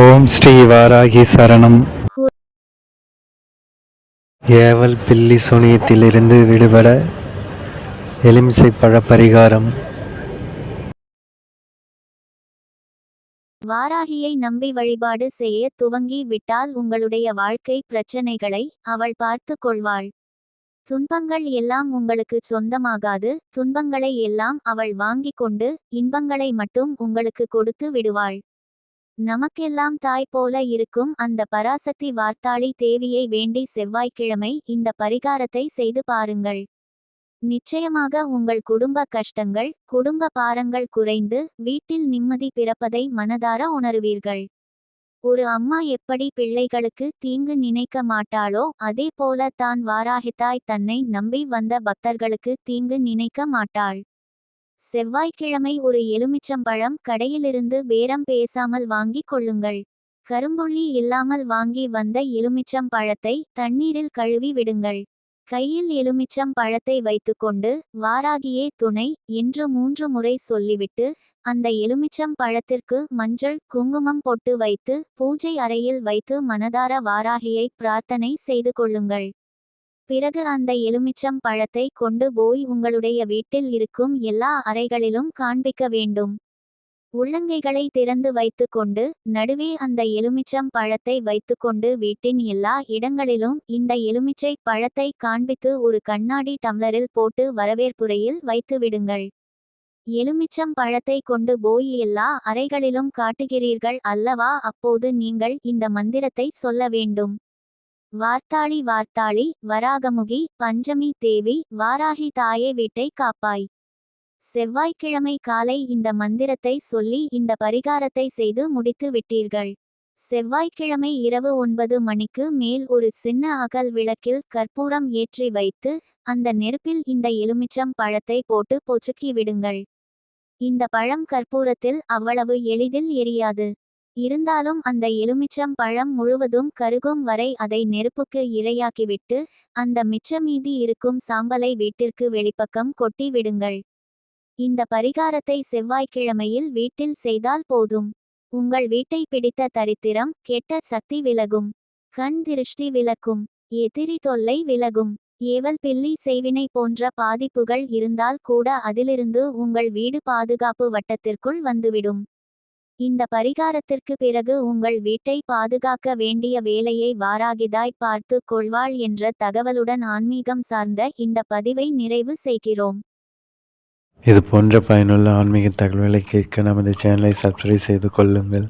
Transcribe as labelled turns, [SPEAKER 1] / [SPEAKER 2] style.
[SPEAKER 1] ஓம் ஸ்ரீ வாராகி சரணம். ஏவல் பில்லி சூனியத்திலிருந்து விடுபட எலுமிச்சை பழ பரிகாரம்.
[SPEAKER 2] வாராகியை நம்பி வழிபாடு செய்ய துவங்கி விட்டால் உங்களுடைய வாழ்க்கை பிரச்சனைகளை அவள் பார்த்து கொள்வாள். துன்பங்கள் எல்லாம் உங்களுக்கு சொந்தமாகாது. துன்பங்களை எல்லாம் அவள் வாங்கிக் கொண்டு இன்பங்களை மட்டும் உங்களுக்கு கொடுத்து விடுவாள். நமக்கெல்லாம் தாய் போல இருக்கும் அந்த பராசக்தி வார்த்தாளி தேவியை வேண்டி செவ்வாய்க்கிழமை இந்த பரிகாரத்தை செய்து பாருங்கள். நிச்சயமாக உங்கள் குடும்ப கஷ்டங்கள், குடும்ப பாரங்கள் குறைந்து வீட்டில் நிம்மதி பிறப்பதை மனதார உணருவீர்கள். ஒரு அம்மா எப்படி பிள்ளைகளுக்கு தீங்கு நினைக்க மாட்டாளோ அதே போல தான் வாராகித்தாய் தன்னை நம்பி வந்த பக்தர்களுக்கு தீங்கு நினைக்க மாட்டாள். செவ்வாய்க்கிழமை ஒரு எலுமிச்சம்பழம் கடையிலிருந்து பேரம் பேசாமல் வாங்கிக் கொள்ளுங்கள். கரும்புள்ளி இல்லாமல் வாங்கி வந்த எலுமிச்சம் பழத்தை தண்ணீரில் கழுவி விடுங்கள். கையில் எலுமிச்சம் பழத்தை வைத்துக்கொண்டு வாராகியே துணை என்று 3 முறை சொல்லிவிட்டு அந்த எலுமிச்சம் பழத்திற்கு மஞ்சள் குங்குமம் பொட்டு வைத்து பூஜை அறையில் வைத்து மனதார வாராகியை பிரார்த்தனை செய்து கொள்ளுங்கள். பிறகு அந்த எலுமிச்சம் பழத்தை கொண்டு போய் உங்களுடைய வீட்டில் இருக்கும் எல்லா அறைகளிலும் காண்பிக்க வேண்டும். உள்ளங்கைகளை திறந்து வைத்து கொண்டு நடுவே அந்த எலுமிச்சம் பழத்தை வைத்துக்கொண்டு வீட்டின் எல்லா இடங்களிலும் இந்த எலுமிச்சை பழத்தை காண்பித்து ஒரு கண்ணாடி டம்ளரில் போட்டு வரவேற்புரையில் வைத்து விடுங்கள். எலுமிச்சம் பழத்தை கொண்டு போய் எல்லா அறைகளிலும் காட்டுகிறீர்கள் அல்லவா? அப்போது நீங்கள் இந்த மந்திரத்தை சொல்ல வேண்டும். வார்த்தாளி வார்த்தாளி வராகமுகி பஞ்சமி தேவி வாராகி தாயே வீட்டை காப்பாய். செவ்வாய்க்கிழமை காலை இந்த மந்திரத்தை சொல்லி இந்த பரிகாரத்தை செய்து முடித்து விட்டீர்கள். செவ்வாய்க்கிழமை இரவு 9 மணிக்கு மேல் ஒரு சின்ன அகல் விளக்கில் கற்பூரம் ஏற்றி வைத்து அந்த நெருப்பில் இந்த எலுமிச்சம் பழத்தை போட்டு பொசுக்கி விடுங்கள். இந்த பழம் கற்பூரத்தில் அவ்வளவு எளிதில் எரியாது. இருந்தாலும் அந்த எலுமிச்சம் பழம் முழுவதும் கருகும் வரை அதை நெருப்புக்கு இரையாக்கிவிட்டு அந்த மிச்சமீதி இருக்கும் சாம்பலை வீட்டிற்கு வெளிப்பக்கம் கொட்டி விடுங்கள். இந்த பரிகாரத்தை செவ்வாய்க்கிழமையில் வீட்டில் செய்தால் போதும். உங்கள் வீட்டை பிடித்த தரித்திரம் கெட்ட சக்தி விலகும். கண் திருஷ்டி விலக்கும். எதிரி தொல்லை விலகும். ஏவல் பில்லி செய்வினை போன்ற பாதிப்புகள் இருந்தால் கூட அதிலிருந்து உங்கள் வீடு பாதுகாப்பு வட்டத்திற்குள் வந்துவிடும். இந்த பரிகாரத்திற்கு பிறகு உங்கள் வீட்டை பாதுகாக்க வேண்டிய வேலையை வாராகிதாய் பார்த்து கொள்வாள் என்ற தகவலுடன் ஆன்மீகம் சார்ந்த இந்த பதிவை நிறைவு செய்கிறோம்.
[SPEAKER 1] இது போன்ற பயனுள்ள ஆன்மீக தகவல்களை கேட்க நமது சேனலை சப்ஸ்கிரைப் செய்து கொள்ளுங்கள்.